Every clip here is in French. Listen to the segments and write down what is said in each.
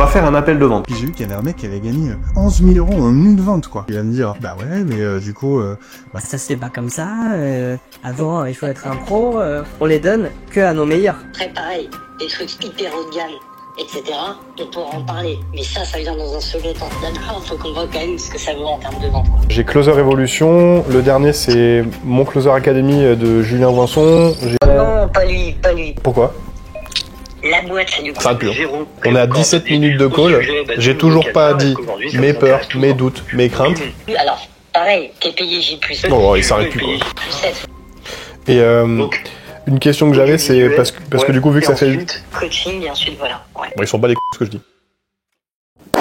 va faire un appel de vente. Puis j'ai vu qu'il y avait un mec qui avait gagné 11 000 € en une vente, quoi. Il va me dire, bah ouais, mais du coup... Ça se fait pas comme ça, avant il faut être un pro, on les donne que à nos meilleurs. Après pareil, des trucs hyper haut de gamme, etc. On pourra en parler, mais ça vient dans un second temps. D'abord, il faut qu'on voit quand même ce que ça vaut en termes de vente. J'ai Closer Evolution, le dernier c'est mon Closer Academy de Julien Vincent. Non, pas lui. Pourquoi? La boîte, c'est du coup. Ça va plus. On est à 17 minutes de call, j'ai toujours pas dit mes peurs, mes doutes, mes craintes. Alors, pareil, t'es payé J+. Oh, il s'arrête plus, quoi. +7. Et une question que j'avais, c'est parce que du coup, vu que ça fait... Coaching, et ensuite voilà. Ouais. Bon, ils sont pas des ce que je dis.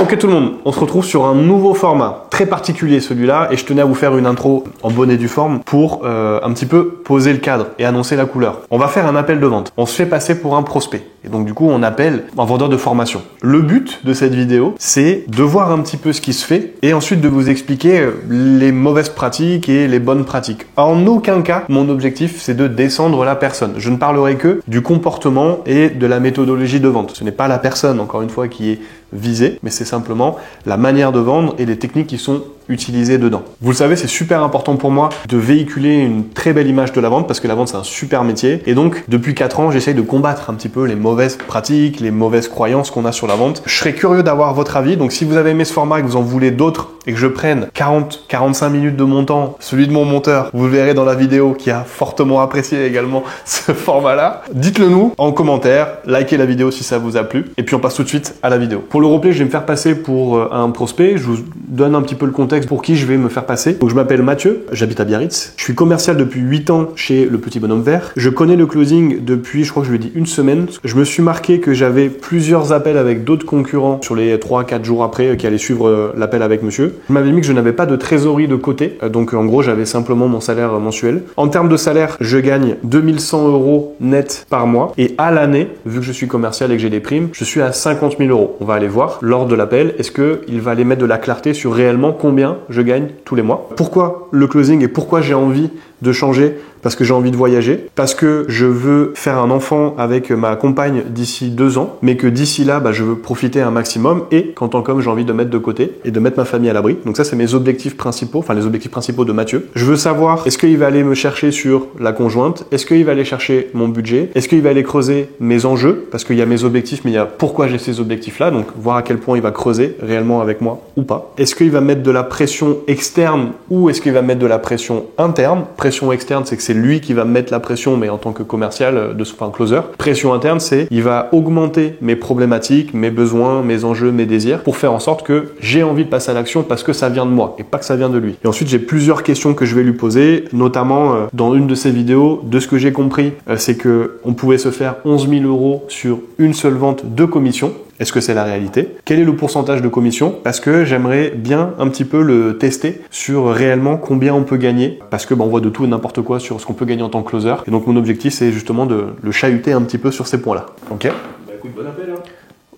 Ok tout le monde, on se retrouve sur un nouveau format, très particulier celui-là, et je tenais à vous faire une intro en bonne et due forme pour un petit peu poser le cadre et annoncer la couleur. On va faire un appel de vente, on se fait passer pour un prospect, et donc du coup on appelle un vendeur de formation. Le but de cette vidéo, c'est de voir un petit peu ce qui se fait, et ensuite de vous expliquer les mauvaises pratiques et les bonnes pratiques. En aucun cas, mon objectif c'est de descendre la personne. Je ne parlerai que du comportement et de la méthodologie de vente. Ce n'est pas la personne, encore une fois, qui est visée, mais c'est simplement la manière de vendre et les techniques qui sont utilisées dedans. Vous le savez, c'est super important pour moi de véhiculer une très belle image de la vente parce que la vente c'est un super métier et donc depuis 4 ans j'essaye de combattre un petit peu les mauvaises pratiques, les mauvaises croyances qu'on a sur la vente. Je serais curieux d'avoir votre avis, donc si vous avez aimé ce format et que vous en voulez d'autres et que je prenne 40-45 minutes de mon temps, celui de mon monteur, vous le verrez dans la vidéo qui a fortement apprécié également ce format-là, dites-le nous en commentaire, likez la vidéo si ça vous a plu et puis on passe tout de suite à la vidéo. Pour le replay, je vais me faire passer pour un prospect, je vous donne un petit peu le contexte pour qui je vais me faire passer. Donc je m'appelle Mathieu, j'habite à Biarritz, je suis commercial depuis 8 ans chez Le Petit Bonhomme Vert, je connais le closing depuis, je crois que je lui ai dit une semaine, je me suis marqué que j'avais plusieurs appels avec d'autres concurrents sur les 3-4 jours après qui allaient suivre l'appel avec monsieur. Je m'avais mis que je n'avais pas de trésorerie de côté, donc en gros j'avais simplement mon salaire mensuel. En termes de salaire, je gagne 2100 € net par mois et à l'année, vu que je suis commercial et que j'ai des primes, je suis à 50 000 €. On va aller voir lors de l'appel, est-ce qu'il va aller mettre de la clarté sur réellement combien je gagne tous les mois. Pourquoi le closing et pourquoi j'ai envie de changer? Parce que j'ai envie de voyager, parce que je veux faire un enfant avec ma compagne d'ici 2 ans, mais que d'ici là, je veux profiter un maximum et qu'en tant qu'homme, j'ai envie de mettre de côté et de mettre ma famille à l'abri. Donc ça, c'est mes objectifs principaux, enfin les objectifs principaux de Mathieu. Je veux savoir, est-ce qu'il va aller me chercher sur la conjointe? Est-ce qu'il va aller chercher mon budget? Est-ce qu'il va aller creuser mes enjeux? Parce qu'il y a mes objectifs, mais il y a pourquoi j'ai ces objectifs-là, donc voir à quel point il va creuser réellement avec moi ou pas. Est-ce qu'il va mettre de la pression externe ou est-ce qu'il va mettre de la pression interne? Pression externe, c'est que c'est lui qui va mettre la pression, mais en tant que commercial, closer. Pression interne, c'est il va augmenter mes problématiques, mes besoins, mes enjeux, mes désirs, pour faire en sorte que j'ai envie de passer à l'action parce que ça vient de moi et pas que ça vient de lui. Et ensuite, j'ai plusieurs questions que je vais lui poser, notamment dans une de ses vidéos. De ce que j'ai compris, c'est que on pouvait se faire 11 000 € sur une seule vente de commission. Est-ce que c'est la réalité? Quel est le pourcentage de commission? Parce que j'aimerais bien un petit peu le tester sur réellement combien on peut gagner. Parce que on voit de tout et n'importe quoi sur ce qu'on peut gagner en tant que closer. Et donc mon objectif, c'est justement de le chahuter un petit peu sur ces points-là. Ok? Écoute, bon appel. Hein.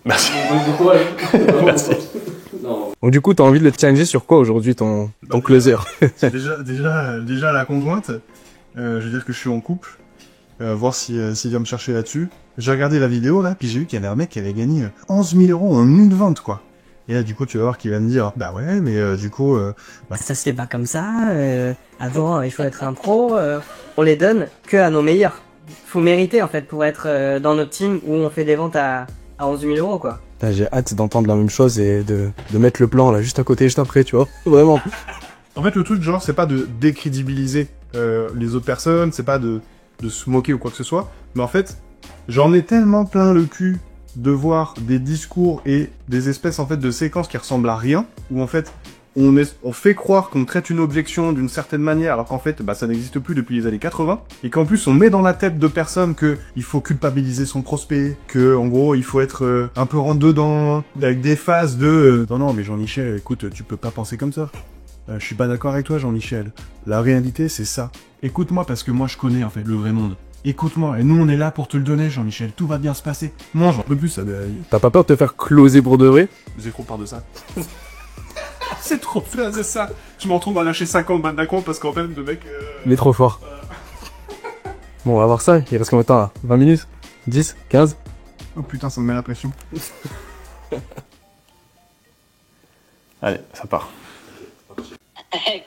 Merci. Bon courage. Merci. Donc du coup, t'as envie de le challenger sur quoi aujourd'hui ton closer? C'est déjà la conjointe. Je veux dire que je suis en couple. Voir s'il vient me chercher là-dessus. J'ai regardé la vidéo là, puis j'ai vu qu'il y avait un mec qui avait gagné 11 000 € en une vente, quoi. Et là, du coup, tu vas voir qu'il va me dire, bah ouais, mais du coup... Ça se fait pas comme ça, avant il faut être un pro, on les donne que à nos meilleurs. Faut mériter en fait pour être dans notre team où on fait des ventes à 11 000 € quoi. J'ai hâte d'entendre la même chose et de mettre le plan là juste à côté, juste après, tu vois. Vraiment. En fait, le truc, genre, c'est pas de décrédibiliser les autres personnes, c'est pas de se moquer ou quoi que ce soit, mais en fait, j'en ai tellement plein le cul de voir des discours et des espèces en fait de séquences qui ressemblent à rien, où en fait on fait croire qu'on traite une objection d'une certaine manière alors qu'en fait ça n'existe plus depuis les années 80, et qu'en plus on met dans la tête de personnes que il faut culpabiliser son prospect, que en gros il faut être un peu rentre dedans, avec des phases de non mais Jean-Michel, écoute, tu peux pas penser comme ça. Je suis pas d'accord avec toi Jean-Michel. La réalité c'est ça. Écoute-moi parce que moi je connais en fait le vrai monde. Écoute-moi, et nous on est là pour te le donner Jean-Michel, tout va bien se passer. Moi j'en peux plus ça. T'as pas peur de te faire closer pour de vrai? J'ai trop peur de ça. C'est trop peur de ça. Je m'en retrouve à lâcher 50 balles d'un compte parce qu'en fait le mec... Il est trop fort. Bon, on va voir ça, il reste combien de temps là? 20 minutes? 10? 15? Oh putain, ça me met la pression. Allez, ça part.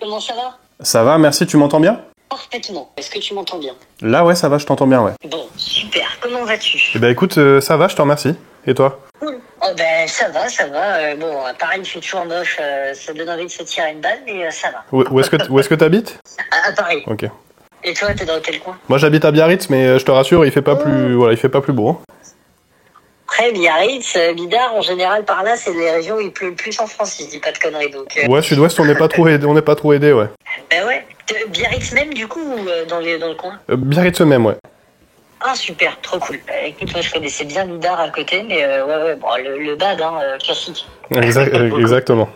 Comment ça va? Ça va, merci, tu m'entends bien? Parfaitement. Est-ce que tu m'entends bien? Là, ouais, ça va, je t'entends bien, ouais. Bon, super. Comment vas-tu? Eh ben écoute, ça va, je te remercie. Et toi? Cool. Oh ben ça va, ça va. Bon, Paris il fait toujours moche, ça donne envie de se tirer une balle, mais ça va. Où est-ce que t'habites? À Paris. Ok. Et toi, t'es dans quel coin? Moi, j'habite à Biarritz, mais je te rassure, il fait pas plus beau. Hein. Après, Biarritz, Bidart, en général, par là, c'est les régions où il pleut le plus en France, si je dis pas de conneries. Donc, Ouais, Sud-Ouest, on n'est pas trop aidé, ouais. Ben ouais. Biarritz même, du coup, ou dans le coin? Biarritz même, ouais. Ah, super, trop cool. Écoute, moi, je connaissais bien Bidart à côté, mais ouais, bon, le bad, hein, classique. Exactement.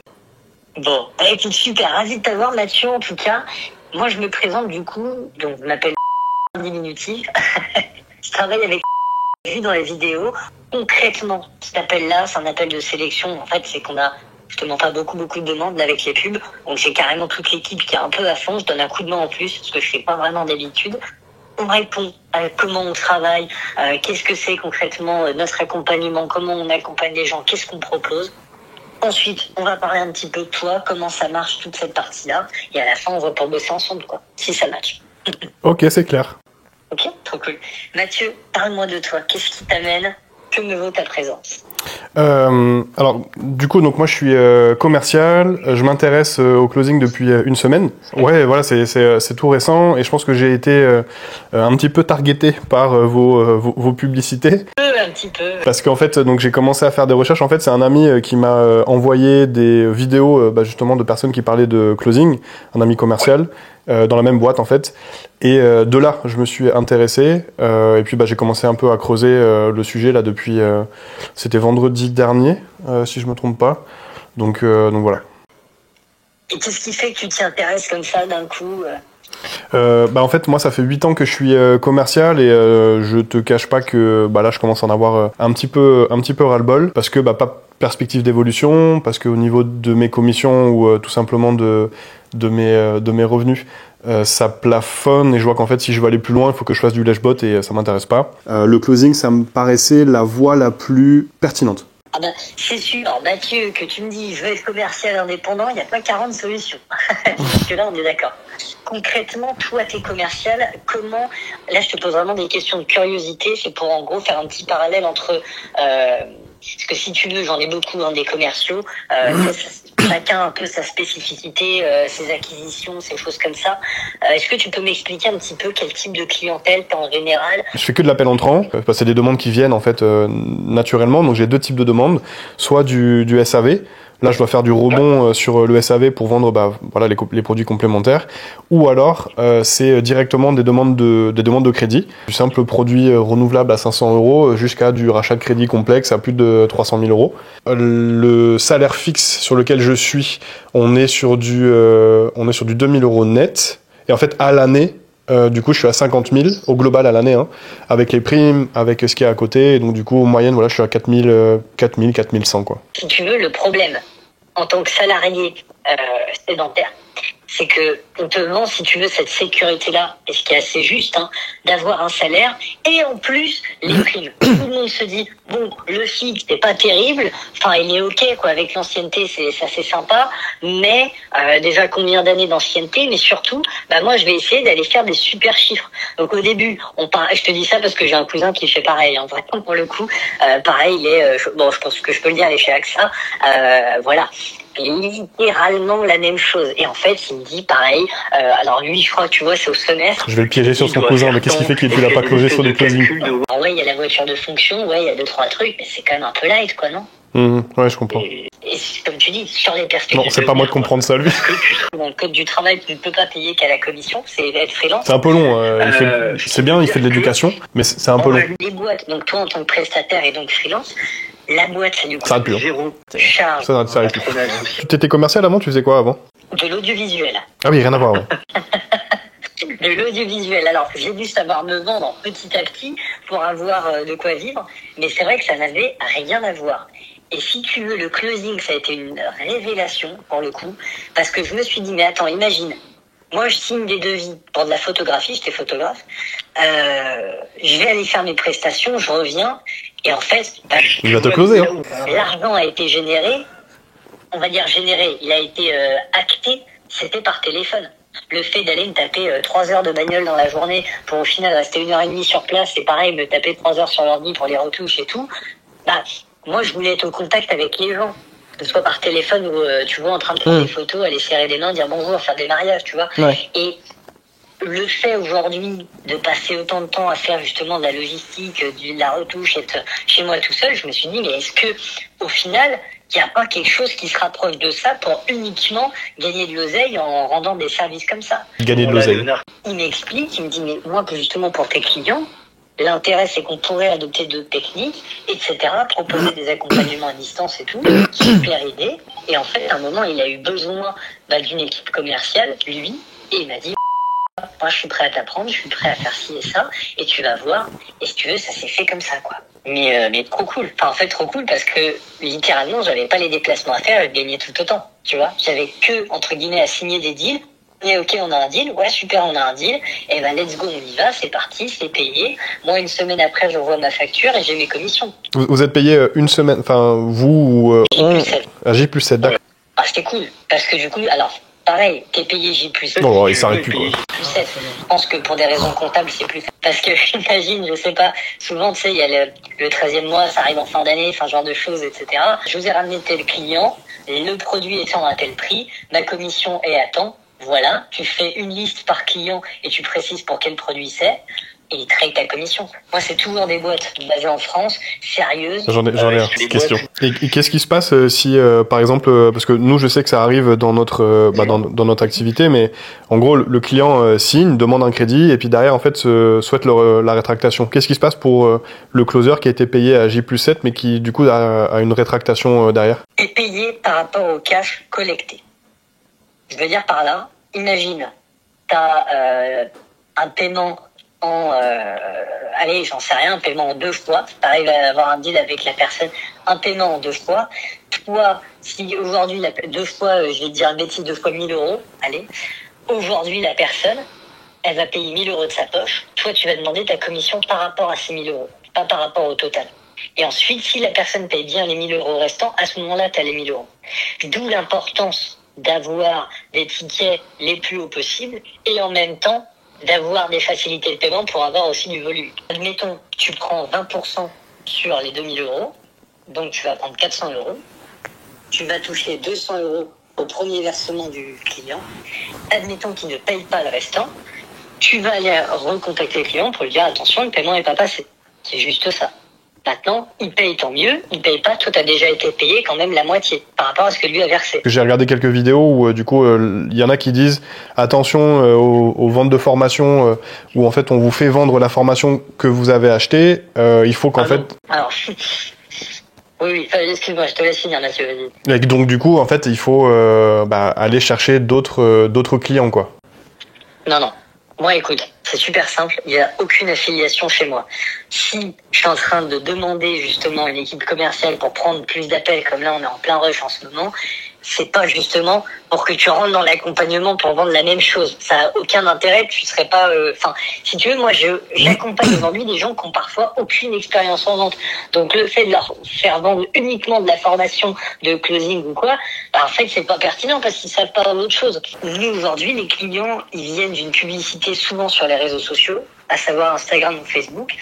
Bon, écoute, super, ravi de t'avoir, Mathieu, en tout cas. Moi, je me présente, du coup, donc, je m'appelle diminutif. Je travaille avec vu dans les vidéos. Concrètement, cet appel-là, c'est un appel de sélection. En fait, c'est qu'on a justement pas beaucoup de demandes avec les pubs. Donc, j'ai carrément toute l'équipe qui est un peu à fond. Je donne un coup de main en plus, parce que je fais pas vraiment d'habitude. On répond à comment on travaille, qu'est-ce que c'est concrètement notre accompagnement, comment on accompagne les gens, qu'est-ce qu'on propose. Ensuite, on va parler un petit peu de toi, comment ça marche toute cette partie-là. Et à la fin, on va pour bosser ensemble, quoi, si ça match. Ok, c'est clair. Ok, trop cool. Mathieu, parle-moi de toi. Qu'est-ce qui t'amène? Que me vaut ta présence? Alors, du coup, donc moi je suis commercial, je m'intéresse au closing depuis une semaine. Ouais, voilà, c'est tout récent et je pense que j'ai été un petit peu targeté par vos publicités. Un petit peu. Parce qu'en fait, donc j'ai commencé à faire des recherches. En fait, c'est un ami qui m'a envoyé des vidéos justement de personnes qui parlaient de closing, un ami commercial. Dans la même boîte en fait, et de là je me suis intéressé et puis j'ai commencé un peu à creuser le sujet là depuis c'était vendredi dernier si je me trompe pas, donc voilà. Et qu'est-ce qui fait que tu t'y intéresses comme ça d'un coup? En fait moi ça fait 8 ans que je suis commercial et je te cache pas que là je commence à en avoir un petit peu ras-le-bol parce que pas perspective d'évolution, parce que au niveau de mes commissions ou tout simplement de mes revenus ça plafonne et je vois qu'en fait si je veux aller plus loin il faut que je fasse du lèche-bot et ça m'intéresse pas. Le closing ça me paraissait la voie la plus pertinente. Ah c'est sûr, Mathieu, que tu me dis je veux être commercial indépendant, il n'y a pas 40 solutions. Parce que là on est d'accord. Concrètement, toi t'es commercial, comment, là je te pose vraiment des questions de curiosité, c'est pour en gros faire un petit parallèle entre parce que si tu veux, j'en ai beaucoup des commerciaux, chacun un peu sa spécificité, ses acquisitions, ces choses comme ça. Est-ce que tu peux m'expliquer un petit peu quel type de clientèle t'as en général? Je fais que de l'appel entrant, c'est des demandes qui viennent en fait naturellement, donc j'ai deux types de demandes, soit du SAV. Là, je dois faire du rebond sur le SAV pour vendre les produits complémentaires. Ou alors, c'est directement des demandes de crédit. Du simple produit renouvelable à 500 € jusqu'à du rachat de crédit complexe à plus de 300 000 €. Le salaire fixe sur lequel je suis, on est sur du 2000 € net. Et en fait, à l'année, du coup, je suis à 50 000 au global à l'année, avec les primes, avec ce qu'il y a à côté. Et donc, du coup, en moyenne, je suis à 4 100, quoi. Si tu veux, le problème, en tant que salarié sédentaire, c'est que on te vend, si tu veux, cette sécurité-là, et ce qui est assez juste, d'avoir un salaire, et en plus, les primes. Tout le monde se dit, bon, le fixe, c'est pas terrible, enfin, il est ok, quoi, avec l'ancienneté, c'est assez sympa, mais déjà, combien d'années d'ancienneté, mais surtout, moi, je vais essayer d'aller faire des super chiffres. Donc, au début, je te dis ça parce que j'ai un cousin qui fait pareil, vraiment, pour le coup, pareil, il est, je pense que je peux le dire, il est chez AXA, voilà. Littéralement la même chose. Et en fait, il me dit pareil. Alors lui, je crois, tu vois, c'est au semestre. Je vais le piéger sur son cousin, mais qu'est-ce qui fait qu'il l'a pas closé sur des closings? Ouais, il y a la voiture de fonction, ouais, il y a 2-3 trucs, mais c'est quand même un peu light, quoi, non? Ouais, je comprends. Et comme tu dis, sur les perspectives. Non, c'est pas moi de comprendre ça, lui. Dans le code du travail, tu ne peux pas payer qu'à la commission, c'est être freelance. C'est un peu long. C'est bien, il fait de l'éducation, mais c'est un peu long. Les boîtes, donc toi en tant que prestataire et donc freelance, la boîte, ça lui coûte Ça arrête plus, zéro charge. Ça arrête plus. Tu étais commercial avant, tu faisais quoi avant? De l'audiovisuel. Ah oui, rien à voir, ouais. De l'audiovisuel. Alors, j'ai dû savoir me vendre petit à petit pour avoir de quoi vivre, mais c'est vrai que ça n'avait rien à voir. Et si tu veux, le closing, ça a été une révélation, pour le coup, parce que je me suis dit, mais attends, imagine, moi je signe des devis pour de la photographie, j'étais photographe, je vais aller faire mes prestations, je reviens, et en fait, il va te closer, l'argent a été généré, on va dire, généré, il a été acté, c'était par téléphone. Le fait d'aller me taper 3 heures de bagnole dans la journée pour au final rester 1h30 sur place et pareil, me taper 3 heures sur l'ordi pour les retouches et tout, bah, moi, je voulais être au contact avec les gens. Que ce soit par téléphone ou, tu vois, en train de prendre des photos, aller serrer des mains, dire bonjour, faire des mariages, tu vois. Ouais. Et le fait aujourd'hui de passer autant de temps à faire justement de la logistique, de la retouche, être chez moi tout seul, je me suis dit, mais est-ce que au final, il n'y a pas quelque chose qui se rapproche de ça pour uniquement gagner de l'oseille en rendant des services comme ça? Gagner de l'oseille. Il m'explique, il me dit, mais moi, que justement pour tes clients, l'intérêt, c'est qu'on pourrait adopter d'autres techniques, etc., proposer des accompagnements à distance et tout, super idée. Et en fait, à un moment, il a eu besoin d'une équipe commerciale, lui, et il m'a dit, moi, je suis prêt à t'apprendre, je suis prêt à faire ci et ça, et tu vas voir. Et si tu veux, ça s'est fait comme ça, quoi. Mais trop cool. Enfin, en fait, trop cool parce que, littéralement, j'avais pas les déplacements à faire, je gagnais tout autant, tu vois. J'avais que, entre guillemets, à signer des deals. Et ok, on a un deal. Ouais, super, on a un deal. Et ben, let's go, on y va, c'est parti, c'est payé. Moi, une semaine après, j'envoie ma facture et j'ai mes commissions. Vous êtes payé une semaine, enfin, vous ou J+7. J+7, d'accord. Ah, c'était cool. Parce que du coup, alors, pareil, t'es payé J+7. Bon, il s'arrête plus, quoi. +7. Je pense que pour des raisons comptables, c'est plus. Parce que, j'imagine, je sais pas, souvent, tu sais, il y a le 13e mois, ça arrive en fin d'année, enfin, genre de choses, etc. Je vous ai ramené tel client, le produit étant à tel prix, ma commission est à tant. Voilà, tu fais une liste par client et tu précises pour quel produit c'est. Et il trade ta commission. Moi, c'est toujours des boîtes basées en France, sérieuses. J'en ai une question. Et qu'est-ce qui se passe si, par exemple, parce que nous, je sais que ça arrive dans notre dans notre activité, mais en gros, le client signe, demande un crédit, et puis derrière, en fait, souhaite la rétractation. Qu'est-ce qui se passe pour le closer qui a été payé à J+7, mais qui, du coup, a une rétractation derrière? Est payé par rapport au cash collecté. Je veux dire par là, imagine, t'as un paiement allez, j'en sais rien, un paiement en 2 fois. T'arrives à avoir un deal avec la personne, un paiement en 2 fois. Toi, si aujourd'hui, 2 fois, je vais te dire un bêtise, 2 fois 1 000 euros, allez. Aujourd'hui, la personne, elle va payer 1 000 euros de sa poche. Toi, tu vas demander ta commission par rapport à ces 1 000 euros, pas par rapport au total. Et ensuite, si la personne paye bien les 1 000 euros restants, à ce moment-là, t'as les 1 000 euros. D'où l'importance d'avoir des tickets les plus hauts possibles et en même temps d'avoir des facilités de paiement pour avoir aussi du volume. Admettons, tu prends 20% sur les 2 000 euros, donc tu vas prendre 400 euros, tu vas toucher 200 euros au premier versement du client. Admettons qu'il ne paye pas le restant, tu vas aller recontacter le client pour lui dire attention, le paiement n'est pas passé. C'est juste ça. Maintenant, il paye tant mieux, il paye pas, toi t'as déjà été payé quand même la moitié par rapport à ce que lui a versé. J'ai regardé quelques vidéos où du coup il y en a qui disent attention aux ventes de formation où en fait on vous fait vendre la formation que vous avez achetée, il faut qu'en fait... Alors, oui, excuse-moi, je te laisse finir Mathieu, vas-y. Et donc du coup en fait il faut aller chercher d'autres clients quoi. Non. Moi, écoute, c'est super simple. Il n'y a aucune affiliation chez moi. Si je suis en train de demander justement une équipe commerciale pour prendre plus d'appels, comme là on est en plein rush en ce moment, c'est pas justement pour que tu rentres dans l'accompagnement pour vendre la même chose. Ça a aucun intérêt. Tu serais pas. Enfin, si tu veux, moi, j'accompagne aujourd'hui des gens qui ont parfois aucune expérience en vente. Donc, le fait de leur faire vendre uniquement de la formation de closing ou quoi, en fait, c'est pas pertinent parce qu'ils savent pas autre chose. Nous aujourd'hui, les clients, ils viennent d'une publicité souvent sur les réseaux sociaux, à savoir Instagram ou Facebook.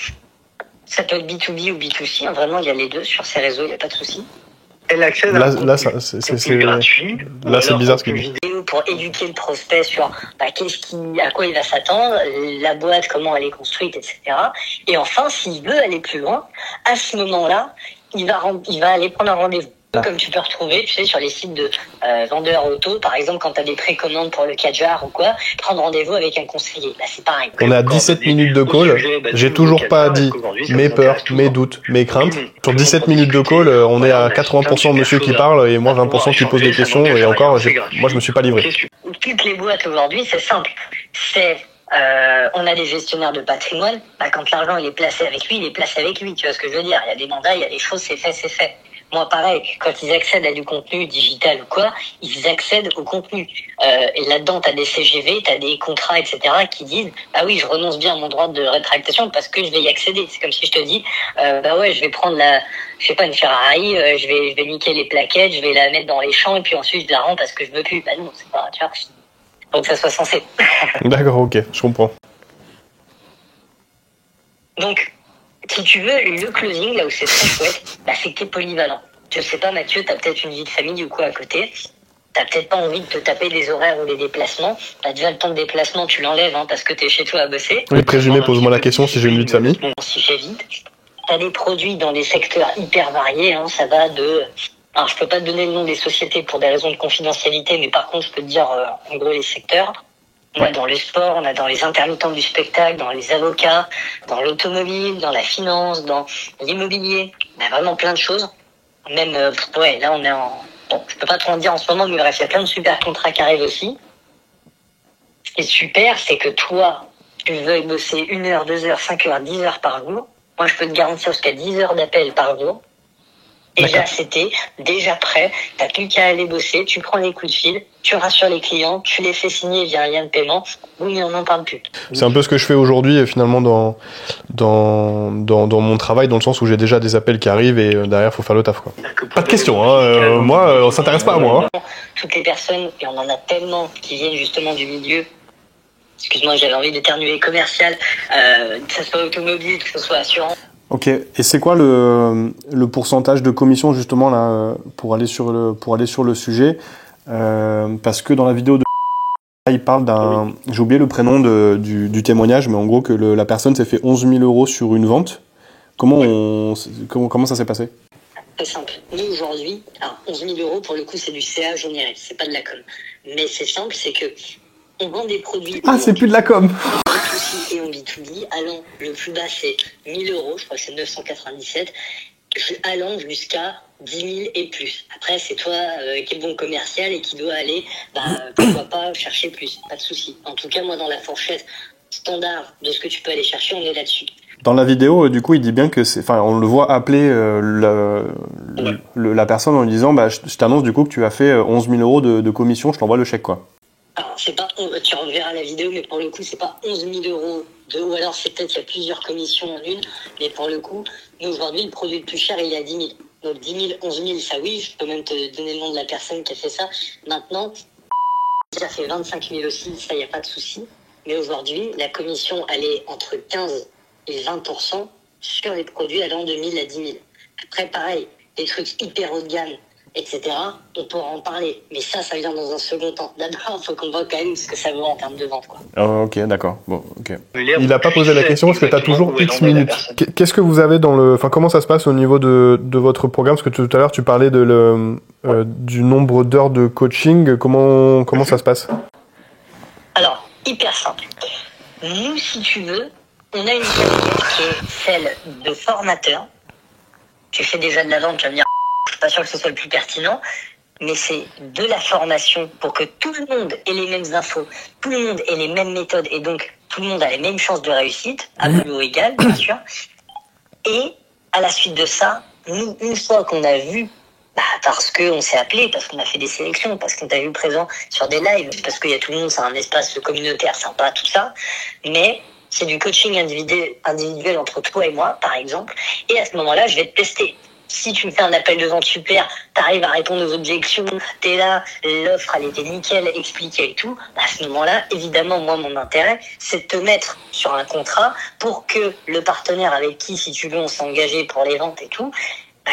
Ça peut être B2B ou B2C. Hein, vraiment, il y a les deux sur ces réseaux. Il y a pas de souci. Là, c'est gratuit. Là, c'est bizarre ce que dit. Pour éduquer le prospect sur à quoi il va s'attendre, la boîte, comment elle est construite, etc. Et enfin, s'il veut aller plus loin, à ce moment-là, il va aller prendre un rendez-vous. Comme tu peux retrouver, tu sais, sur les sites de vendeurs auto, par exemple, quand tu as des précommandes pour le Kadjar ou quoi, prendre rendez-vous avec un conseiller. Bah, c'est pareil. On est à 17 minutes de call. J'ai toujours pas dit mes peurs, mes doutes, mes craintes. Sur 17 minutes de call, on est à 80% de monsieur qui parle et moi 20% qui pose des questions et encore, moi je me suis pas livré. Toutes les boîtes aujourd'hui, c'est simple. On a des gestionnaires de patrimoine. Bah, quand l'argent il est placé avec lui, il est placé avec lui. Tu vois ce que je veux dire? Il y a des mandats, il y a des choses, c'est fait. Moi, pareil, quand ils accèdent à du contenu digital ou quoi, ils accèdent au contenu. Et là-dedans, t'as des CGV, t'as des contrats, etc., qui disent, ah oui, je renonce bien à mon droit de rétractation parce que je vais y accéder. C'est comme si je te dis, bah ouais, je vais prendre je sais pas, une Ferrari, je vais niquer les plaquettes, je vais la mettre dans les champs et puis ensuite je la rends parce que je veux plus. Bah non, c'est pas, tu vois. Faut que ça soit censé. D'accord, ok, je comprends. Donc, si tu veux, le closing, là où c'est très chouette, bah, c'est que t'es polyvalent. Je sais pas, Mathieu, t'as peut-être une vie de famille ou quoi à côté. T'as peut-être pas envie de te taper des horaires ou des déplacements. T'as déjà le temps de déplacement, tu l'enlèves, hein, parce que t'es chez toi à bosser. Oui, présumé, pose-moi la question si j'ai une vie de famille. Bon, si j'ai vite. T'as des produits dans des secteurs hyper variés, hein, ça va de... Alors, je peux pas te donner le nom des sociétés pour des raisons de confidentialité, mais par contre, je peux te dire, en gros, les secteurs. On a dans le sport, on a dans les intermittents du spectacle, dans les avocats, dans l'automobile, dans la finance, dans l'immobilier. On a vraiment plein de choses. Même, ouais, là, on est en... Bon, je peux pas trop en dire en ce moment, mais bref, il y a plein de super contrats qui arrivent aussi. Ce qui est super, c'est que toi, tu veuilles bosser 1 heure, 2 heures, 5 heures, 10 heures par jour. Moi, je peux te garantir jusqu'à 10 heures d'appel par jour. Déjà, c'était déjà prêt. T'as plus qu'à aller bosser. Tu prends les coups de fil, tu rassures les clients, tu les fais signer via un lien de paiement. Oui, on n'en parle plus. C'est un peu ce que je fais aujourd'hui, finalement, dans mon travail, dans le sens où j'ai déjà des appels qui arrivent et derrière, faut faire le taf, quoi. Pas de question, hein. Moi, on s'intéresse pas à moi. Hein. Toutes les personnes, et on en a tellement qui viennent justement du milieu, excuse-moi, j'avais envie d'éternuer, commercial, que ce soit automobile, que ce soit assurance. Ok, et c'est quoi le pourcentage de commission justement là pour aller sur le sujet parce que dans la vidéo de il parle d'un, j'ai oublié le prénom du témoignage, mais en gros que la personne s'est fait 11 000 euros sur une vente. Comment ça s'est passé? Très simple. Nous aujourd'hui, alors 11 000 euros pour le coup c'est du CA généré, c'est pas de la com. Mais c'est simple, c'est que on vend des produits. Ah, c'est plus de la com. En B2C et en B2B, allant le plus bas c'est 1 000 euros, je crois que c'est 997, allant jusqu'à 10 000 et plus. Après, c'est toi qui es bon commercial et qui dois aller, pourquoi pas chercher plus, pas de souci. En tout cas, moi, dans la fourchette standard de ce que tu peux aller chercher, on est là-dessus. Dans la vidéo, du coup, il dit bien que on le voit appeler la personne en lui disant, je t'annonce du coup que tu as fait 11 000 euros de commission, je t'envoie le chèque, quoi. Alors, c'est pas, tu reverras la vidéo, mais pour le coup, c'est pas 11 000 euros ou alors c'est peut-être, il y a plusieurs commissions en une, mais pour le coup, nous, aujourd'hui, le produit le plus cher, il est à 10 000. Donc, 10 000, 11 000, ça oui, je peux même te donner le nom de la personne qui a fait ça. Maintenant, ça fait 25 000 aussi, ça, il n'y a pas de souci. Mais aujourd'hui, la commission, elle est entre 15 et 20% sur les produits allant de 1000 à 10 000. Après, pareil, des trucs hyper haut de gamme, etc., on pourra en parler. Mais ça vient dans un second temps. D'abord, il faut qu'on voit quand même ce que ça vaut en termes de vente, quoi. Oh, ok, d'accord. Bon, ok. Il a pas posé la question parce que t'as toujours X minutes. Qu'est-ce que vous avez comment ça se passe au niveau de votre programme? Parce que tout à l'heure, tu parlais du nombre d'heures de coaching. Comment ça se passe? Alors, hyper simple. Nous, si tu veux, on a une casquette qui est celle de formateur. Tu fais déjà de la vente, tu vas me dire, je suis pas sûr que ce soit le plus pertinent, mais c'est de la formation pour que tout le monde ait les mêmes infos, tout le monde ait les mêmes méthodes et donc tout le monde a les mêmes chances de réussite, à niveau égal, bien sûr. Et à la suite de ça, nous, une fois qu'on a vu, parce qu'on s'est appelé, parce qu'on a fait des sélections, parce qu'on t'a vu présent sur des lives, parce qu'il y a tout le monde, c'est un espace communautaire sympa, tout ça, mais c'est du coaching individuel entre toi et moi, par exemple, et à ce moment-là, je vais te tester. Si tu me fais un appel de vente super, t'arrives à répondre aux objections, t'es là, l'offre elle était nickel, expliquée et tout, à ce moment-là, évidemment, moi, mon intérêt, c'est de te mettre sur un contrat pour que le partenaire avec qui, si tu veux, on s'est engagé pour les ventes et tout,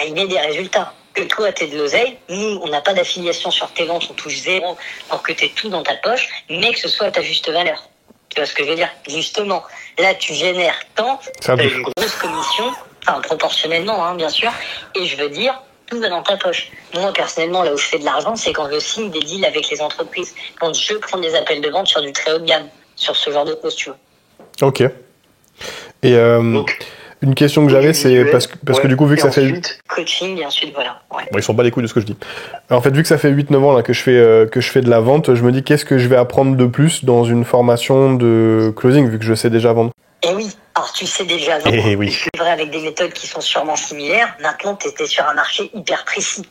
il ait des résultats. Que toi, t'aies de l'oseille, nous, on n'a pas d'affiliation sur tes ventes, on touche 0 pour que t'aies tout dans ta poche, mais que ce soit à ta juste valeur. Tu vois ce que je veux dire? Justement, là, tu génères tant, t'as une grosse commission, enfin, proportionnellement, hein, bien sûr, et je veux dire, tout va dans ta poche. Moi, personnellement, là où je fais de l'argent, c'est quand je signe des deals avec les entreprises, quand je prends des appels de vente sur du très haut de gamme, sur ce genre de posture. Ok. Et une question que j'avais, c'est parce que du coup, vu que ça fait... Coaching, et ensuite, voilà. Ouais. Bon, ils sont pas les couilles de ce que je dis. Alors, en fait, vu que ça fait 8-9 ans là, que je fais de la vente, je me dis qu'est-ce que je vais apprendre de plus dans une formation de closing, vu que je sais déjà vendre. Et oui, Alors tu sais déjà, non, Eh oui. c'est vrai avec des méthodes qui sont sûrement similaires. Maintenant, tu étais sur un marché hyper précis.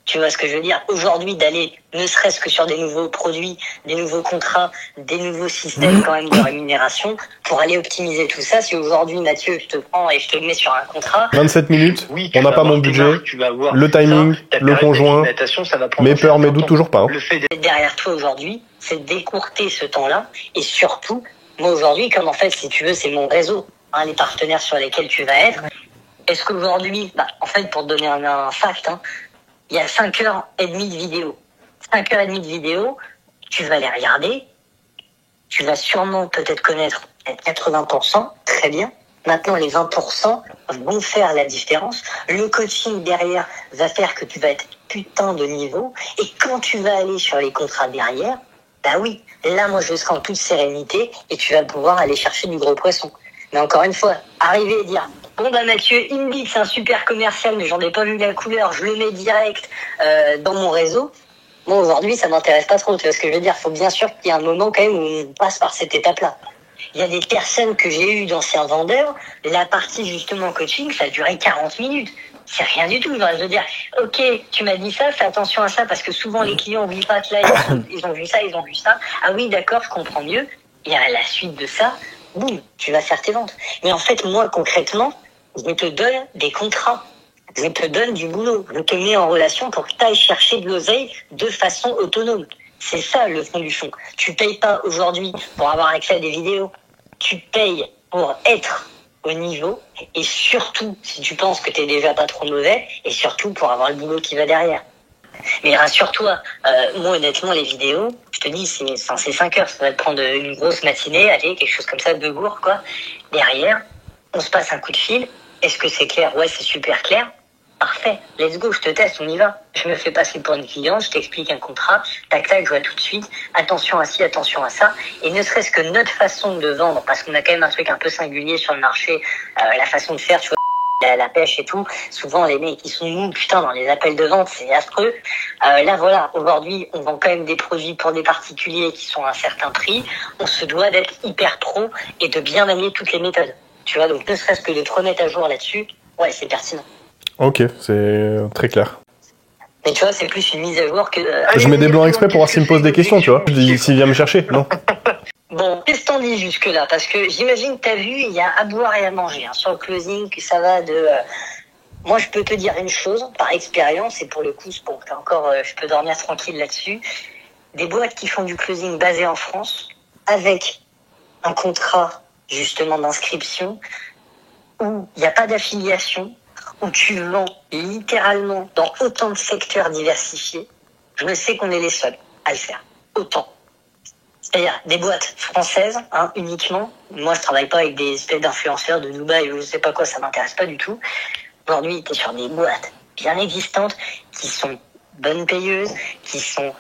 Tu vois ce que je veux dire? Aujourd'hui, d'aller, ne serait-ce que sur des nouveaux produits, des nouveaux contrats, des nouveaux systèmes quand même de rémunération, pour aller optimiser tout ça. Si aujourd'hui, Mathieu, je te prends et je te mets sur un contrat, 27 minutes, oui, tu on n'a vas pas avoir mon tes budget, marques, tu vas avoir le timing, ça, ta le période conjoint, d'acclimatation, ça va prendre mes un peurs, certain mes doutes, temps. toujours pas. Hein. Le fait d'être derrière toi aujourd'hui, c'est d'écourter ce temps-là. Et surtout, moi aujourd'hui, comme en fait, si tu veux, c'est mon réseau, hein, les partenaires sur lesquels tu vas être. Est-ce qu'aujourd'hui, en fait, pour te donner un fact, hein, il y a 5h30 de vidéos. 5h30 de vidéos, tu vas les regarder, tu vas sûrement peut-être connaître 80%, très bien. Maintenant, les 20% vont faire la différence. Le coaching derrière va faire que tu vas être putain de niveau. Et quand tu vas aller sur les contrats derrière, bah oui, là, moi, je serai en toute sérénité et tu vas pouvoir aller chercher du gros poisson. Mais encore une fois, arriver et dire, bon bah Mathieu, il me dit que c'est un super commercial, mais j'en ai pas vu la couleur, je le mets direct dans mon réseau. Bon, aujourd'hui, ça m'intéresse pas trop, tu vois ce que je veux dire. Faut bien sûr qu'il y ait un moment quand même où on passe par cette étape-là. Il y a des personnes que j'ai eues d'anciens vendeurs, la partie justement coaching, ça a duré 40 minutes. C'est rien du tout. Je veux dire, ok, tu m'as dit ça, fais attention à ça, parce que souvent les clients oublient pas que là, ils ont vu ça, ils ont vu ça. Ah oui, d'accord, je comprends mieux. Et à la suite de ça, boum, tu vas faire tes ventes. Mais en fait, moi, concrètement, je te donne des contrats. Je te donne du boulot. Je te mets en relation pour que tu ailles chercher de l'oseille de façon autonome. C'est ça le fond du fond. Tu payes pas aujourd'hui pour avoir accès à des vidéos. Tu payes pour être au niveau et surtout, si tu penses que tu es déjà pas trop mauvais, et surtout pour avoir le boulot qui va derrière. Mais rassure-toi, moi honnêtement les vidéos, je te dis c'est 5 heures, ça va te prendre une grosse matinée, allez, quelque chose comme ça, 2 gourds quoi. Derrière, on se passe un coup de fil, est-ce que c'est clair? Ouais, c'est super clair. Parfait, let's go, je te teste, on y va. Je me fais passer pour une cliente, je t'explique un contrat, tac tac, je vois tout de suite, attention à ci, attention à ça. Et ne serait-ce que notre façon de vendre, parce qu'on a quand même un truc un peu singulier sur le marché, la façon de faire, tu vois, la pêche et tout, souvent les mecs qui sont mous, putain, dans les appels de vente, c'est affreux. Là voilà, aujourd'hui, on vend quand même des produits pour des particuliers qui sont à un certain prix. On se doit d'être hyper pro et de bien manier toutes les méthodes. Tu vois, donc ne serait-ce que de te remettre à jour là-dessus, ouais, c'est pertinent. Ok, c'est très clair. Mais tu vois, c'est plus une mise à jour que... Je mets des blancs exprès pour voir s'il me pose des questions, tu vois. Je dis s'il vient me chercher, non. Bon, qu'est-ce que t'en dis jusque-là? Parce que j'imagine que t'as vu, il y a à boire et à manger. Hein. Sur le closing, que ça va de... Moi, je peux te dire une chose, par expérience, et pour le coup, bon, encore, je peux dormir tranquille là-dessus. Des boîtes qui font du closing basé en France, avec un contrat, justement, d'inscription, où il n'y a pas d'affiliation, où tu vends littéralement dans autant de secteurs diversifiés, je sais qu'on est les seuls à le faire. Autant. C'est-à-dire des boîtes françaises, hein, uniquement. Moi, je travaille pas avec des espèces d'influenceurs de Dubaï ou je sais pas quoi, ça m'intéresse pas du tout. Aujourd'hui, tu es sur des boîtes bien existantes, qui sont bonnes payeuses, qui sont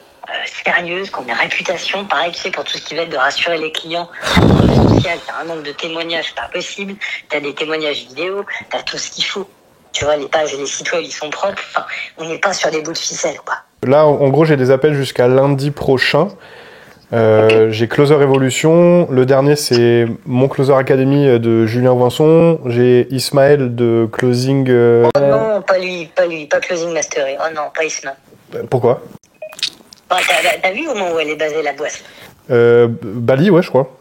sérieuses, qui ont une réputation. Pareil, tu sais, pour tout ce qui va être de rassurer les clients. Social, t'as un nombre de témoignages pas possible. T'as des témoignages vidéo, t'as tout ce qu'il faut. Tu vois, les pages et les sites web, ils sont propres. Enfin, on n'est pas sur des bouts de ficelle, quoi. Là, en gros, j'ai des appels jusqu'à lundi prochain. J'ai Closer Evolution. Le dernier, c'est mon Closer Academy de Julien Vincent. J'ai Ismaël de Closing... Oh non, pas lui, pas Closing Mastery. Oh non, pas Ismaël. Pourquoi? Oh, t'as vu au moment où elle est basée, la boîte? Bali, ouais, je crois.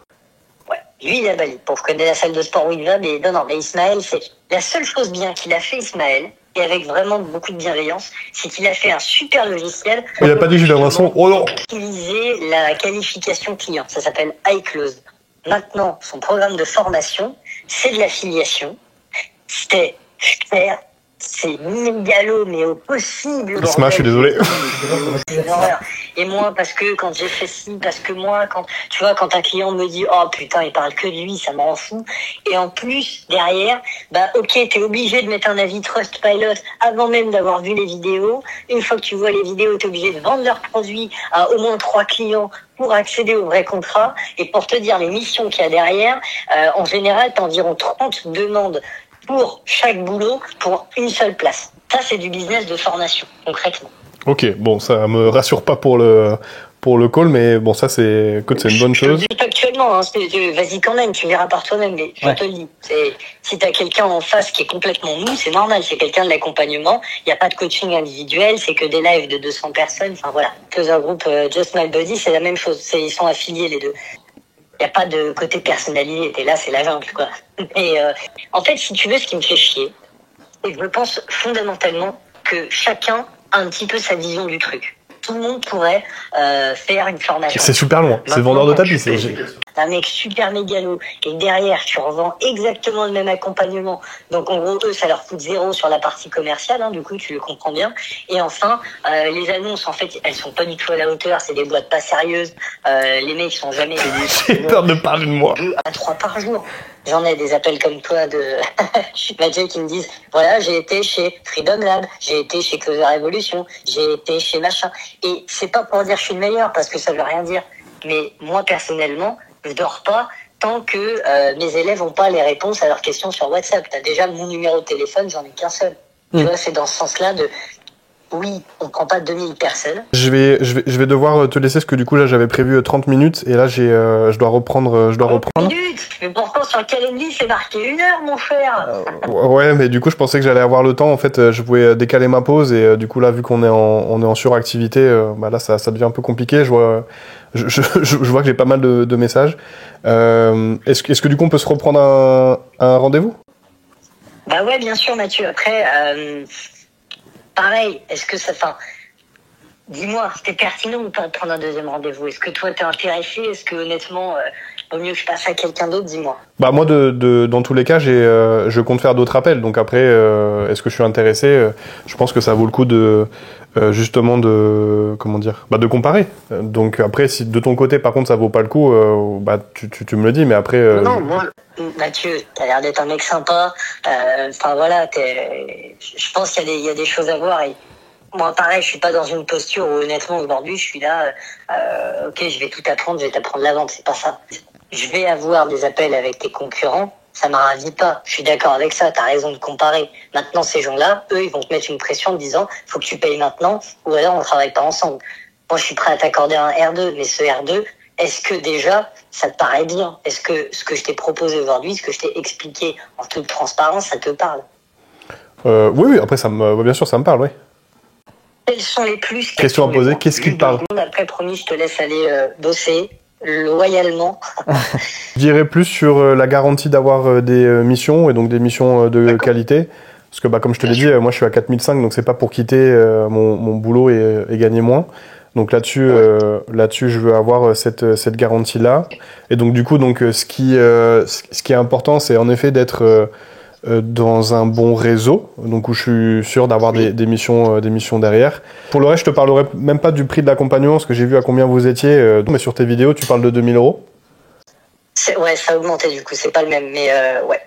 Ouais, lui, il a Bali. Pour connaître la salle de sport où il va, mais non, mais Ismaël, c'est la seule chose bien qu'il a fait, Ismaël, et avec vraiment beaucoup de bienveillance, c'est qu'il a fait un super logiciel. Il a pas dit Julien Vincent. Oh non! Utiliser la qualification client. Ça s'appelle iClose. Maintenant, son programme de formation, c'est de l'affiliation. C'est faire, c'est mégalo, mais au possible. Isma, je suis désolé. C'est une horreur. Et moi, parce que quand j'ai fait ci, parce que moi, quand, tu vois, quand un client me dit, oh putain, il parle que de lui, ça me rend fou. Et en plus, derrière, bah, ok, t'es obligé de mettre un avis Trustpilot avant même d'avoir vu les vidéos. Une fois que tu vois les vidéos, t'es obligé de vendre leurs produits à au moins 3 clients pour accéder au vrai contrat. Et pour te dire les missions qu'il y a derrière, en général, t'as environ 30 demandes pour chaque boulot pour une seule place. Ça, c'est du business de formation, concrètement. Ok, bon, ça me rassure pas pour pour le call, mais bon, ça c'est, écoute, c'est une bonne chose. Je le dis factuellement, hein, vas-y quand même, tu verras par toi-même, mais je te le dis. Si t'as quelqu'un en face qui est complètement mou, c'est normal, c'est quelqu'un de l'accompagnement, il n'y a pas de coaching individuel, c'est que des lives de 200 personnes, enfin voilà. Closer Group, Just My Body, c'est la même chose, ils sont affiliés les deux. Il n'y a pas de côté personnalité, là c'est la jungle, quoi. Mais en fait, si tu veux, ce qui me fait chier, c'est que je pense fondamentalement que chacun a un petit peu sa vision du truc. Tout le monde pourrait faire une formation. C'est super loin, c'est vendeur de tapis, c'est un mec super mégalo, et derrière, tu revends exactement le même accompagnement. Donc, en gros, eux, ça leur coûte 0 sur la partie commerciale, hein, du coup, tu le comprends bien. Et enfin, les annonces, en fait, elles sont pas du tout à la hauteur, c'est des boîtes pas sérieuses. Les mecs sont jamais... J'ai peur de parler de moi. 2 à 3 par jour. J'en ai des appels comme toi de Mathieu qui me disent, voilà, j'ai été chez Freedom Lab, j'ai été chez Closer Evolution, j'ai été chez machin. Et c'est pas pour dire que je suis le meilleur, parce que ça veut rien dire. Mais moi, personnellement, je dors pas tant que mes élèves n'ont pas les réponses à leurs questions sur WhatsApp. T'as déjà mon numéro de téléphone, j'en ai qu'un seul. Tu vois, c'est dans ce sens-là de... Oui, on prend pas 2000 personnes. Je vais devoir te laisser parce que du coup là j'avais prévu 30 minutes et là je dois reprendre. 30 minutes. Mais pourtant sur le calendrier c'est marqué 1 heure, mon frère. Ouais, mais du coup je pensais que j'allais avoir le temps. En fait, je pouvais décaler ma pause et du coup là vu qu'on est en suractivité, bah là ça devient un peu compliqué. Je vois que j'ai pas mal de messages. Est-ce que du coup on peut se reprendre un rendez-vous? Bah ouais, bien sûr, Mathieu. Après. Pareil, est-ce que ça... Enfin, dis-moi, c'était pertinent ou pas de prendre un deuxième rendez-vous? Est-ce que toi, t'es intéressé? Est-ce que, honnêtement, vaut mieux que je passe à quelqu'un d'autre? Dis-moi. Bah moi, dans tous les cas, je compte faire d'autres appels. Donc après, est-ce que je suis intéressé? Je pense que ça vaut le coup de... justement de... Comment dire? Bah de comparer. Donc après, si de ton côté, par contre, ça vaut pas le coup, bah tu me le dis, mais après... Non, moi... Mathieu, t'as l'air d'être un mec sympa. Enfin voilà, je pense qu'il y a des choses à voir. Et moi, pareil, je suis pas dans une posture où honnêtement aujourd'hui, je suis là. Ok, je vais tout apprendre, je vais t'apprendre la vente. C'est pas ça. Je vais avoir des appels avec tes concurrents. Ça m'a ravit pas. Je suis d'accord avec ça. T'as raison de comparer. Maintenant, ces gens-là, eux, ils vont te mettre une pression en te disant, faut que tu payes maintenant, ou alors on travaille pas ensemble. Moi, je suis prêt à t'accorder un R2, mais ce R2. Est-ce que déjà, ça te paraît bien? Est-ce que ce que je t'ai proposé aujourd'hui, ce que je t'ai expliqué en toute transparence, ça te parle? Oui, après, bien sûr, ça me parle, oui. Quels sont les plus? Question à poser, qu'est-ce qui te parle? Après, promis, je te laisse aller bosser loyalement. Je dirais plus sur la garantie d'avoir des missions, et donc des missions de qualité. Parce que, bah, comme je te l'ai dit, moi, je suis à 4005, donc c'est pas pour quitter mon boulot et gagner moins. Donc là-dessus, je veux avoir cette garantie-là. Et donc du coup, ce qui est important, c'est en effet d'être dans un bon réseau, donc où je suis sûr d'avoir des missions derrière. Pour le reste, je te parlerai même pas du prix de l'accompagnement, parce que j'ai vu à combien vous étiez. Mais sur tes vidéos, tu parles de 2000 €. Ouais, ça a augmenté du coup, c'est pas le même, mais ouais.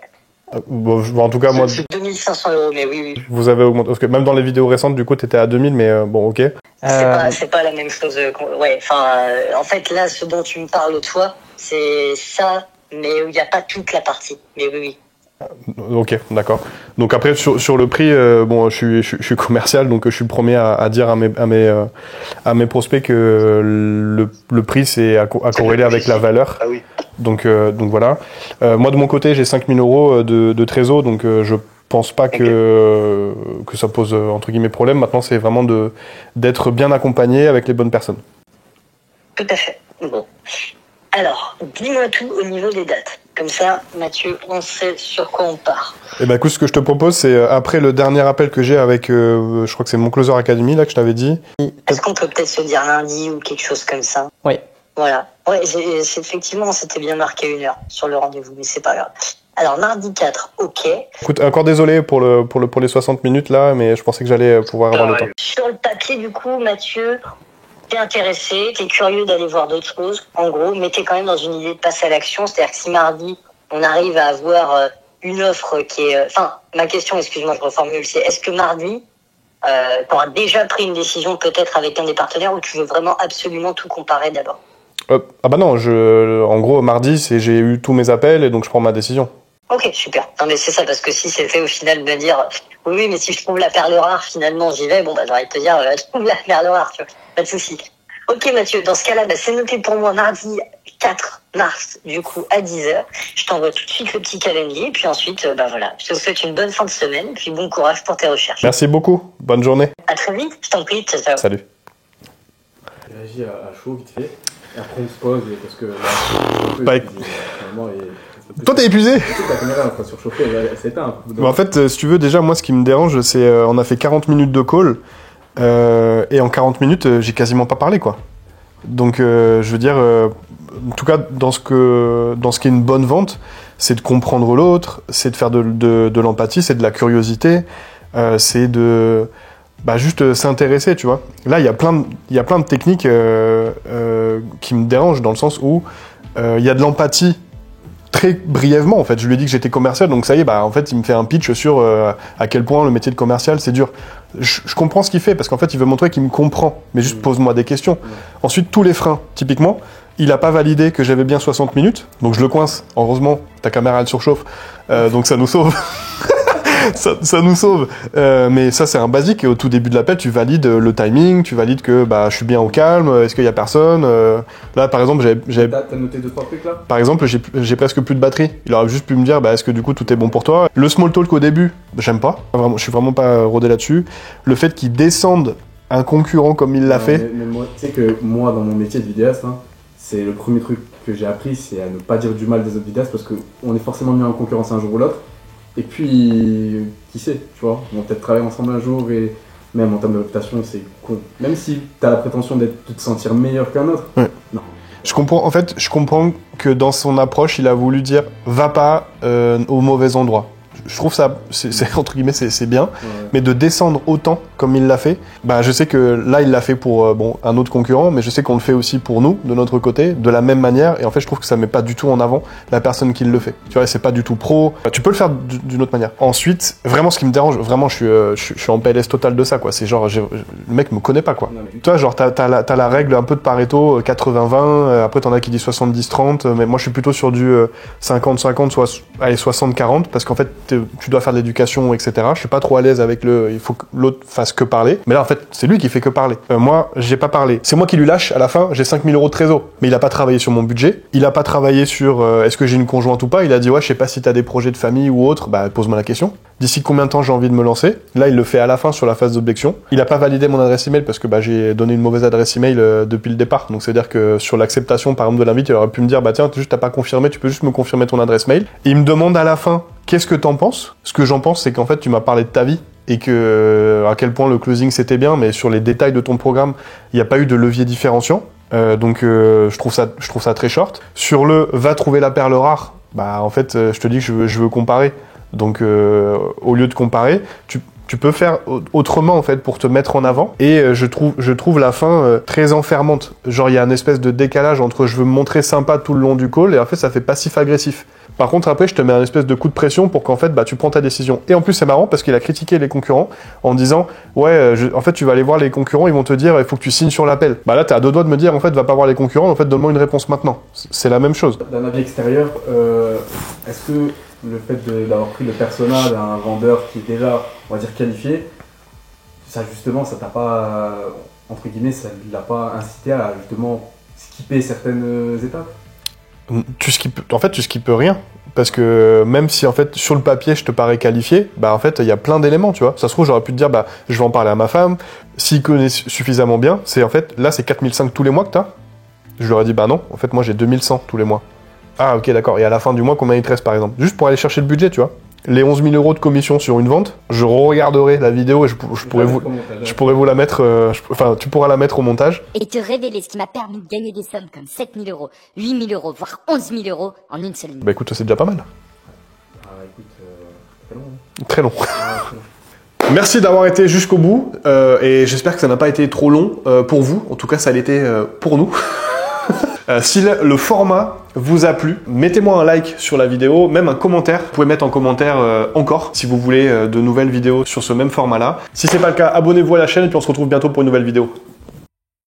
Bon, en tout cas, moi... C'est 2500 €, mais oui. Vous avez augmenté, parce que même dans les vidéos récentes, du coup, t'étais à 2000, mais bon, ok. C'est pas la même chose. Ouais, enfin, en fait, là, ce dont tu me parles, toi, c'est ça, mais il n'y a pas toute la partie. Mais oui. Ok, d'accord. Donc après, sur le prix, bon, je suis commercial, donc je suis le premier à dire à mes prospects que le prix, c'est à corréler avec la valeur. Ah oui. Donc voilà. Moi, de mon côté, j'ai 5000 € de trésor, donc je pense pas que ça pose entre guillemets problème. Maintenant, c'est vraiment d'être bien accompagné avec les bonnes personnes. Tout à fait. Bon. Alors, dis-moi tout au niveau des dates. Comme ça, Mathieu, on sait sur quoi on part. Et ben écoute, ce que je te propose, c'est après le dernier appel que j'ai avec, je crois que c'est mon Closer Academy là que je t'avais dit. Est-ce qu'on peut peut-être se dire lundi ou quelque chose comme ça? Oui. Voilà. Ouais, effectivement, c'était bien marqué 1 heure sur le rendez-vous, mais c'est pas grave. Alors, mardi 4, ok. Écoute, encore désolé pour les 60 minutes là, mais je pensais que j'allais pouvoir avoir le temps. Sur le papier, du coup, Mathieu, t'es intéressé, t'es curieux d'aller voir d'autres choses, en gros, mais t'es quand même dans une idée de passer à l'action. C'est-à-dire que si mardi, on arrive à avoir une offre qui est... Enfin, ma question, excuse-moi, je reformule, c'est est-ce que mardi, t'auras déjà pris une décision peut-être avec un des partenaires ou tu veux vraiment absolument tout comparer d'abord? Ah bah non, en gros, mardi, j'ai eu tous mes appels et donc je prends ma décision. Ok, super. Non mais c'est ça, parce que si c'était au final de me dire oui, mais si je trouve la perle rare, finalement j'y vais, bon bah j'aurais de te dire je trouve la perle rare, tu vois. Pas de souci. Ok Mathieu, dans ce cas-là, bah, c'est noté pour moi mardi 4 mars, du coup, à 10h. Je t'envoie tout de suite le petit calendrier, puis ensuite, bah voilà, je te souhaite une bonne fin de semaine, puis bon courage pour tes recherches. Merci beaucoup. Bonne journée. À très vite, je t'en prie, ciao. Salut. Réagis à chaud vite fait. Et après on se pose parce que là, Bah, toi t'es épuisé. la caméra elle sera surchauffée, elle s'éteint. En fait, si tu veux, déjà moi ce qui me dérange, c'est on a fait 40 minutes de call et en 40 minutes j'ai quasiment pas parlé quoi. Donc je veux dire, en tout cas dans ce qui est une bonne vente, c'est de comprendre l'autre, c'est de faire de l'empathie, c'est de la curiosité, c'est de juste s'intéresser, tu vois. Là, il y a plein de techniques qui me dérangent dans le sens où il y a de l'empathie très brièvement, en fait. Je lui ai dit que j'étais commercial, donc ça y est, en fait, il me fait un pitch sur à quel point le métier de commercial, c'est dur. Je comprends ce qu'il fait, parce qu'en fait, il veut montrer qu'il me comprend, mais juste pose-moi des questions. Ensuite, tous les freins, typiquement, il a pas validé que j'avais bien 60 minutes, donc je le coince. Heureusement, ta caméra, elle surchauffe, donc ça nous sauve. ça nous sauve. Mais ça, c'est un basique. Et au tout début de l'appel, tu valides le timing, tu valides que je suis bien au calme, est-ce qu'il y a personne. Là, par exemple, T'as noté 2-3 trucs là? par exemple, j'ai presque plus de batterie. Il aurait juste pu me dire, est-ce que du coup tout est bon pour toi? Le small talk au début, j'aime pas. Vraiment, je suis vraiment pas rodé là-dessus. Le fait qu'il descende un concurrent comme il l'a fait. Mais moi, tu sais que moi, dans mon métier de vidéaste, c'est le premier truc que j'ai appris, c'est à ne pas dire du mal des autres vidéastes parce qu'on est forcément mis en concurrence un jour ou l'autre. Et puis, qui sait, tu vois, on va peut-être travailler ensemble un jour et même en termes de réputation, c'est con. Même si t'as la prétention de te sentir meilleur qu'un autre, Ouais. non. Je comprends que dans son approche, il a voulu dire va pas au mauvais endroit. Je trouve ça, c'est entre guillemets, c'est bien. Ouais. Mais de descendre autant comme il l'a fait, je sais que là il l'a fait pour un autre concurrent, mais je sais qu'on le fait aussi pour nous, de notre côté, de la même manière. Et en fait, je trouve que ça met pas du tout en avant la personne qui le fait. Tu vois, c'est pas du tout pro. Tu peux le faire d'une autre manière. Ensuite, vraiment, ce qui me dérange, vraiment, je suis en PLS total de ça, quoi. C'est genre, le mec me connaît pas, quoi. Non, mais... Tu vois, genre, t'as la règle un peu de Pareto, 80-20, après t'en as qui disent 70-30, mais moi je suis plutôt sur du 50-50, soit 60-40, parce qu'en fait, tu dois faire de l'éducation, etc. Je suis pas trop à l'aise avec il faut que l'autre fasse que parler, mais là en fait, c'est lui qui fait que parler. Moi, j'ai pas parlé. C'est moi qui lui lâche, à la fin, j'ai 5 000 € de trésor. Mais il a pas travaillé sur mon budget, il a pas travaillé sur est-ce que j'ai une conjointe ou pas, il a dit ouais, je sais pas si t'as des projets de famille ou autre, pose-moi la question. D'ici combien de temps j'ai envie de me lancer? Là, il le fait à la fin sur la phase d'objection. Il a pas validé mon adresse email parce que j'ai donné une mauvaise adresse email depuis le départ. Donc c'est-à-dire que sur l'acceptation par exemple de l'invite, il aurait pu me dire tiens, juste t'as pas confirmé, tu peux juste me confirmer ton adresse mail. Et il me demande à la fin qu'est-ce que t'en penses? Ce que j'en pense, c'est qu'en fait tu m'as parlé de ta vie et que à quel point le closing c'était bien, mais sur les détails de ton programme, il n'y a pas eu de levier différenciant. Donc je trouve ça très short. Sur le va trouver la perle rare, en fait je te dis que je veux comparer. Donc au lieu de comparer, tu peux faire autrement en fait pour te mettre en avant. Et je trouve la fin très enfermante. Genre il y a une espèce de décalage entre je veux me montrer sympa tout le long du call et en fait ça fait passif-agressif. Par contre après je te mets un espèce de coup de pression pour qu'en fait tu prends ta décision. Et en plus c'est marrant parce qu'il a critiqué les concurrents en disant ouais en fait tu vas aller voir les concurrents, ils vont te dire il faut que tu signes sur l'appel. Là t'es à deux doigts de me dire en fait va pas voir les concurrents, en fait donne-moi une réponse maintenant. C'est la même chose. D'un avis extérieur, est-ce que le fait d'avoir pris le persona d'un vendeur qui est déjà, on va dire, qualifié, ça justement, ça t'a pas, entre guillemets, ça ne l'a pas incité à justement skipper certaines étapes? Tu skippes rien. Parce que même si en fait sur le papier je te parais qualifié, en fait il y a plein d'éléments, tu vois. Ça se trouve j'aurais pu te dire je vais en parler à ma femme, s'il connaît suffisamment bien, c'est en fait là c'est 4005 tous les mois que t'as. Je leur ai dit non, en fait moi j'ai 2100 tous les mois. Ah ok d'accord, et à la fin du mois combien il te reste par exemple? Juste pour aller chercher le budget, tu vois. Les 11 000 € de commission sur une vente, je regarderai la vidéo et je pourrais vous la mettre, tu pourras la mettre au montage. Et te révéler ce qui m'a permis de gagner des sommes comme 7 000 €, 8 000 €, voire 11 000 € en une seule nuit. Écoute, c'est déjà pas mal. Écoute, très long. Merci d'avoir été jusqu'au bout, et j'espère que ça n'a pas été trop long pour vous, en tout cas ça l'était pour nous. Si le format vous a plu, mettez-moi un like sur la vidéo, même un commentaire. Vous pouvez mettre en commentaire encore si vous voulez de nouvelles vidéos sur ce même format-là. Si c'est pas le cas, abonnez-vous à la chaîne et puis on se retrouve bientôt pour une nouvelle vidéo.